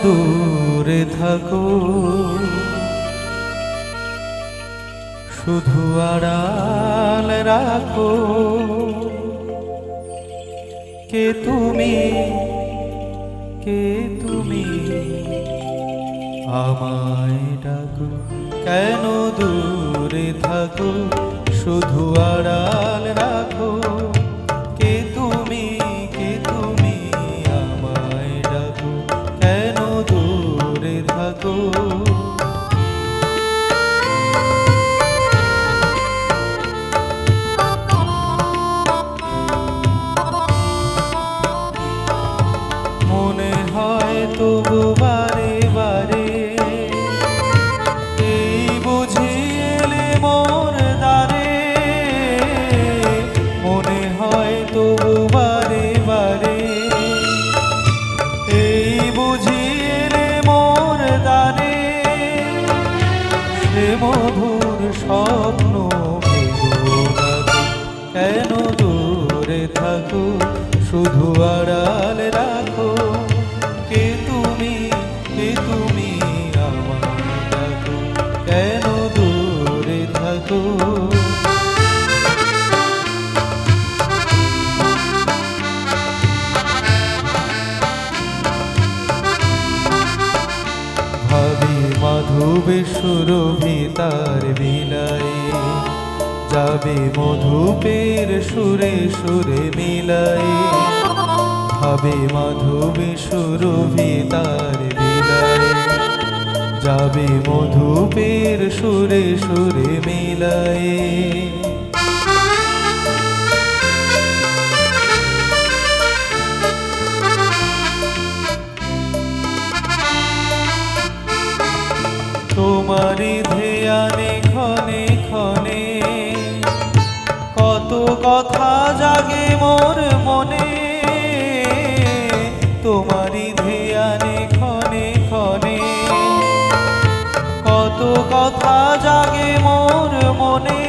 দূরে থাকো, শুধু আড়াল রাখো। কে তুমি, কে তুমি, আমায় ডাকো, কেন দূরে থাকো, শুধু আড়াল রাখো। কে তুমি, কে তুমি, আমায় ডাকো, কেন দূরে থাকো। মনে হয় তবু বারে বারে এই বুঝি এলে মোর দ্বারে। মনে হয় তবু বারে বারে এই বুঝি এলে মোর দ্বারে। সে মধুর স্বপ্ন ভেঙো রাখো, কেন দূরে থাকো, শুধু আড়াল রাখো। কে তুমি, কে তুমি, আমায় ডাকো, কেন দূরে থাকো। ভাবি মাধবে সুরভিতার বিলায়, যাবে মধুপের সুরে সুরে মিলাই। ভাবে মাধবে সুরভিতার বিলায়, যাবে মধুপের সুরে সুরে মিলাই। তোমারি ধ্যানে ক্ষণে ক্ষণে কত কথা জাগে মোর মনে। তোমারি ধ্যানে ক্ষণে ক্ষণে কত কথা জাগে মোর মনে।